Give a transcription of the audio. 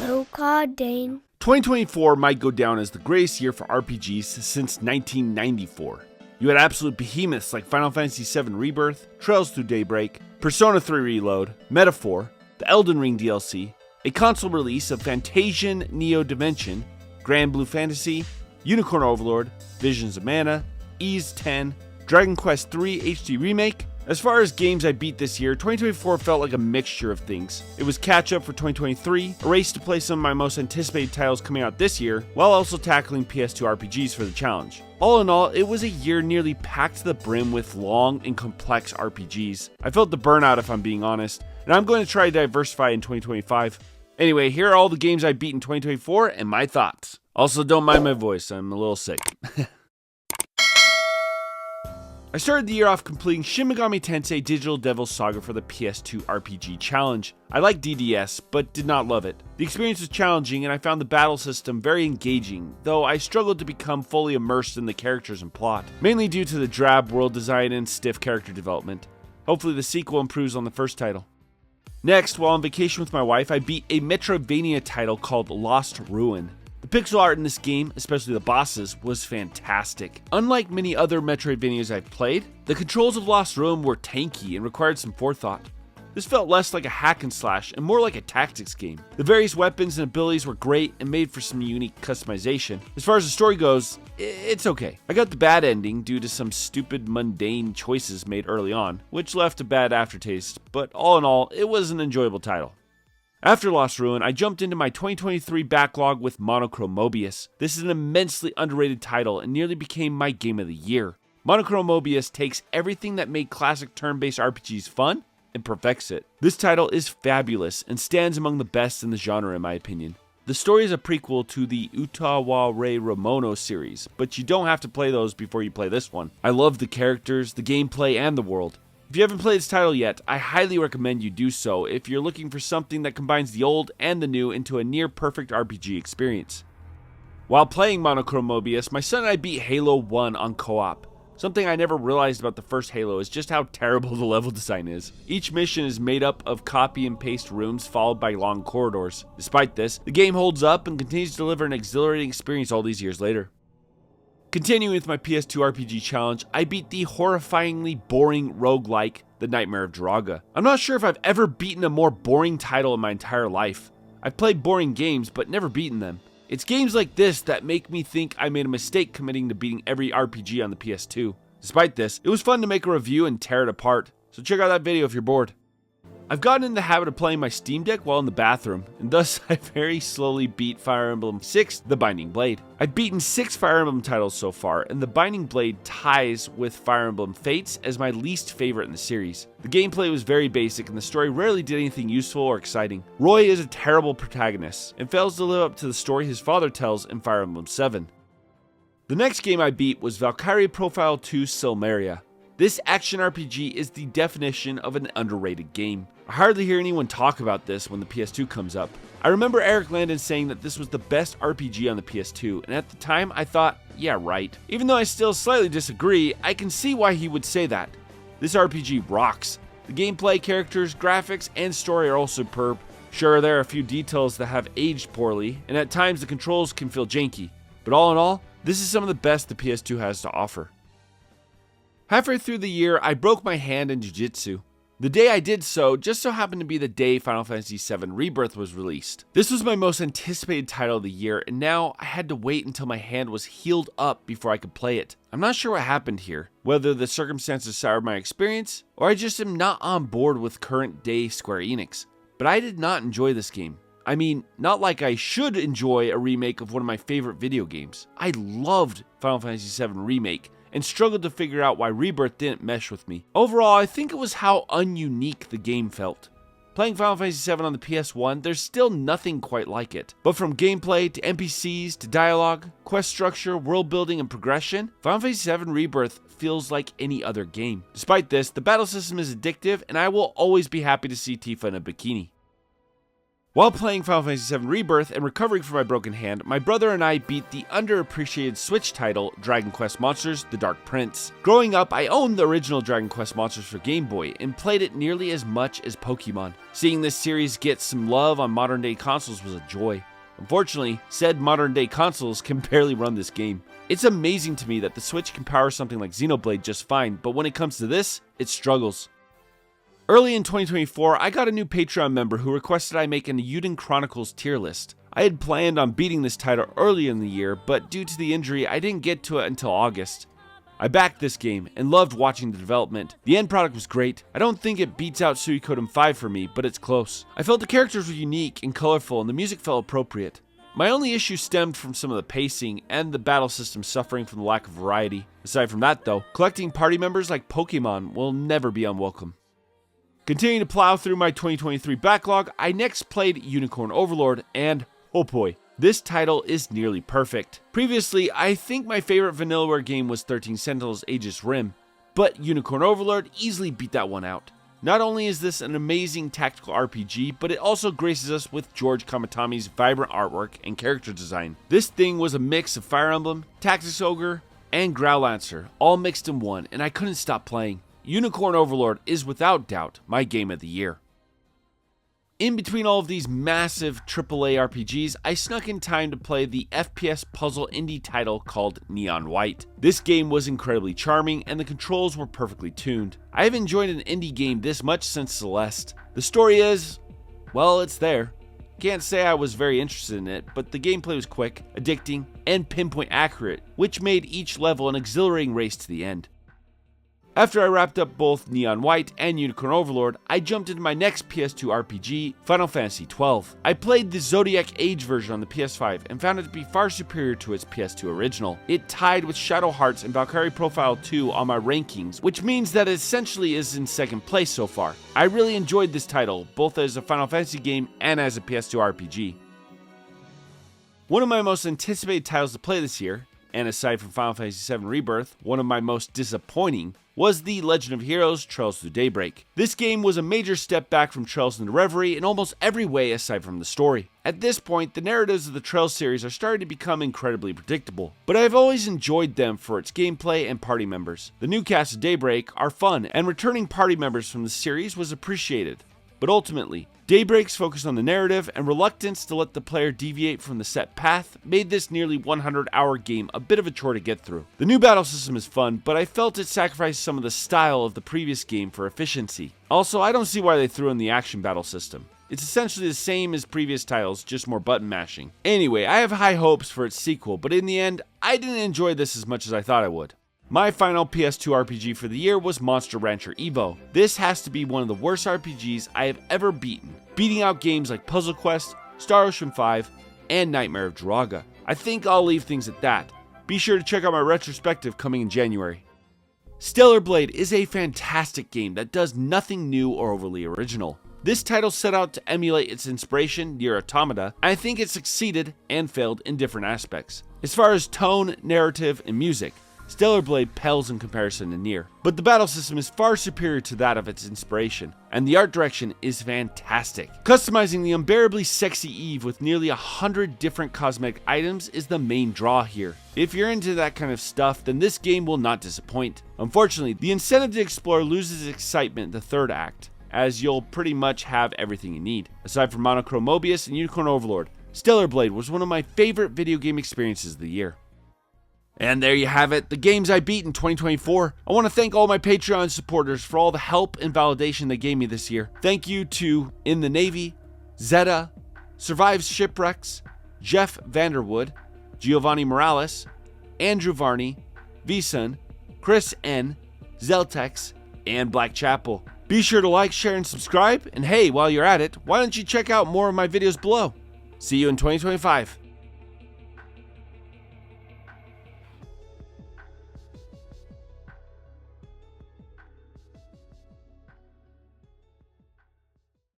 Oh God, Dane. 2024 might go down as the greatest year for RPGs since 1994. You had absolute behemoths like Final Fantasy VII Rebirth, Trails Through Daybreak, Persona 3 Reload, Metaphor, the Elden Ring DLC, a console release of Fantasian Neo Dimension, Grand Blue Fantasy, Unicorn Overlord, Visions of Mana, Ys 10, Dragon Quest III HD Remake. As far as games I beat this year, 2024 felt like a mixture of things. It was catch-up for 2023, a race to play some of my most anticipated titles coming out this year, while also tackling PS2 RPGs for the challenge. All in all, it was a year nearly packed to the brim with long and complex RPGs. I felt the burnout if I'm being honest, and I'm going to try to diversify in 2025. Anyway, here are all the games I beat in 2024 and my thoughts. Also, don't mind my voice, I'm a little sick. I started the year off completing Shin Megami Tensei Digital Devil Saga for the PS2 RPG Challenge. I like DDS, but did not love it. The experience was challenging and I found the battle system very engaging, though I struggled to become fully immersed in the characters and plot, mainly due to the drab world design and stiff character development. Hopefully the sequel improves on the first title. Next, while on vacation with my wife, I beat a Metroidvania title called Lost Ruin. The pixel art in this game, especially the bosses, was fantastic. Unlike many other Metroidvanias I've played, the controls of Lost Ruin were tanky and required some forethought. This felt less like a hack and slash and more like a tactics game. The various weapons and abilities were great and made for some unique customization. As far as the story goes, it's okay. I got the bad ending due to some stupid mundane choices made early on, which left a bad aftertaste, but all in all, it was an enjoyable title. After Lost Ruin, I jumped into my 2023 backlog with Monochrom Mobius. This is an immensely underrated title and nearly became my game of the year. Monochrom Mobius takes everything that made classic turn-based RPGs fun and perfects it. This title is fabulous and stands among the best in the genre in my opinion. The story is a prequel to the Utaware Ramono series, but you don't have to play those before you play this one. I love the characters, the gameplay, and the world. If you haven't played this title yet, I highly recommend you do so if you're looking for something that combines the old and the new into a near-perfect RPG experience. While playing Monochrom Mobius, my son and I beat Halo 1 on co-op. Something I never realized about the first Halo is just how terrible the level design is. Each mission is made up of copy and paste rooms followed by long corridors. Despite this, the game holds up and continues to deliver an exhilarating experience all these years later. Continuing with my PS2 RPG challenge, I beat the horrifyingly boring roguelike, The Nightmare of Draga. I'm not sure if I've ever beaten a more boring title in my entire life. I've played boring games, but never beaten them. It's games like this that make me think I made a mistake committing to beating every RPG on the PS2. Despite this, it was fun to make a review and tear it apart, so check out that video if you're bored. I've gotten in the habit of playing my Steam Deck while in the bathroom, and thus I very slowly beat Fire Emblem 6, The Binding Blade. I've beaten 6 Fire Emblem titles so far, and The Binding Blade ties with Fire Emblem Fates as my least favorite in the series. The gameplay was very basic, and the story rarely did anything useful or exciting. Roy is a terrible protagonist, and fails to live up to the story his father tells in Fire Emblem 7. The next game I beat was Valkyria Profile 2 Silmeria. This action RPG is the definition of an underrated game. I hardly hear anyone talk about this when the PS2 comes up. I remember Eric Landon saying that this was the best RPG on the PS2, and at the time I thought, yeah right. Even though I still slightly disagree, I can see why he would say that. This RPG rocks. The gameplay, characters, graphics, and story are all superb. Sure, there are a few details that have aged poorly, and at times the controls can feel janky, but all in all, this is some of the best the PS2 has to offer. Halfway through the year, I broke my hand in jiu-jitsu. The day I did so just so happened to be the day Final Fantasy VII Rebirth was released. This was my most anticipated title of the year, and now I had to wait until my hand was healed up before I could play it. I'm not sure what happened here, whether the circumstances soured my experience, or I just am not on board with current day Square Enix. But I did not enjoy this game. I mean, not like I should enjoy a remake of one of my favorite video games. I loved Final Fantasy VII Remake, and struggled to figure out why Rebirth didn't mesh with me. Overall, I think it was how ununique the game felt. Playing Final Fantasy VII on the PS1, there's still nothing quite like it. But from gameplay to NPCs to dialogue, quest structure, world building, and progression, Final Fantasy VII Rebirth feels like any other game. Despite this, the battle system is addictive, and I will always be happy to see Tifa in a bikini. While playing Final Fantasy VII Rebirth and recovering from my broken hand, my brother and I beat the underappreciated Switch title, Dragon Quest Monsters: The Dark Prince. Growing up, I owned the original Dragon Quest Monsters for Game Boy and played it nearly as much as Pokemon. Seeing this series get some love on modern day consoles was a joy. Unfortunately, said modern day consoles can barely run this game. It's amazing to me that the Switch can power something like Xenoblade just fine, but when it comes to this, it struggles. Early in 2024, I got a new Patreon member who requested I make an Uden Chronicles tier list. I had planned on beating this title earlier in the year, but due to the injury, I didn't get to it until August. I backed this game and loved watching the development. The end product was great. I don't think it beats out Suikoden 5 for me, but it's close. I felt the characters were unique and colorful and the music felt appropriate. My only issue stemmed from some of the pacing and the battle system suffering from the lack of variety. Aside from that though, collecting party members like Pokemon will never be unwelcome. Continuing to plow through my 2023 backlog, I next played Unicorn Overlord, and oh boy, this title is nearly perfect. Previously, I think my favorite Vanillaware game was 13 Sentinels Aegis Rim, but Unicorn Overlord easily beat that one out. Not only is this an amazing tactical RPG, but it also graces us with George Kamatami's vibrant artwork and character design. This thing was a mix of Fire Emblem, Tactics Ogre, and Growlancer, all mixed in one, and I couldn't stop playing. Unicorn Overlord is without doubt my game of the year. In between all of these massive AAA RPGs, I snuck in time to play the FPS puzzle indie title called Neon White. This game was incredibly charming and the controls were perfectly tuned. I haven't enjoyed an indie game this much since Celeste. The story is, well, it's there. Can't say I was very interested in it, but the gameplay was quick, addicting, and pinpoint accurate, which made each level an exhilarating race to the end. After I wrapped up both Neon White and Unicorn Overlord, I jumped into my next PS2 RPG, Final Fantasy XII. I played the Zodiac Age version on the PS5 and found it to be far superior to its PS2 original. It tied with Shadow Hearts and Valkyria Profile 2 on my rankings, which means that it essentially is in second place so far. I really enjoyed this title, both as a Final Fantasy game and as a PS2 RPG. One of my most anticipated titles to play this year, and aside from Final Fantasy VII Rebirth, one of my most disappointing, was The Legend of Heroes Trails Through Daybreak. This game was a major step back from Trails into Reverie in almost every way aside from the story. At this point, the narratives of the Trails series are starting to become incredibly predictable, but I've always enjoyed them for its gameplay and party members. The new cast of Daybreak are fun, and returning party members from the series was appreciated. But ultimately, Daybreak's focus on the narrative and reluctance to let the player deviate from the set path made this nearly 100-hour game a bit of a chore to get through. The new battle system is fun, but I felt it sacrificed some of the style of the previous game for efficiency. Also, I don't see why they threw in the action battle system. It's essentially the same as previous titles, just more button mashing. Anyway, I have high hopes for its sequel, but in the end, I didn't enjoy this as much as I thought I would. My final PS2 RPG for the year was Monster Rancher Evo. This has to be one of the worst RPGs I have ever beaten, beating out games like Puzzle Quest, Star Ocean 5, and Nightmare of Draga. I think I'll leave things at that. Be sure to check out my retrospective coming in January. Stellar Blade is a fantastic game that does nothing new or overly original. This title set out to emulate its inspiration, Nier Automata, and I think it succeeded and failed in different aspects. As far as tone, narrative, and music, Stellar Blade pales in comparison to Nier, but the battle system is far superior to that of its inspiration, and the art direction is fantastic. Customizing the unbearably sexy Eve with nearly 100 different cosmetic items is the main draw here. If you're into that kind of stuff, then this game will not disappoint. Unfortunately, the incentive to explore loses its excitement in the third act, as you'll pretty much have everything you need. Aside from Monochrom Mobius and Unicorn Overlord, Stellar Blade was one of my favorite video game experiences of the year. And there you have it, the games I beat in 2024. I want to thank all my Patreon supporters for all the help and validation they gave me this year. Thank you to In the Navy, Zeta, Survives Shipwrecks, Jeff Vanderwood, Giovanni Morales, Andrew Varney, Visan, Chris N, Zeltex, and Black Chapel. Be sure to like, share, and subscribe. And hey, while you're at it, why don't you check out more of my videos below? See you in 2025.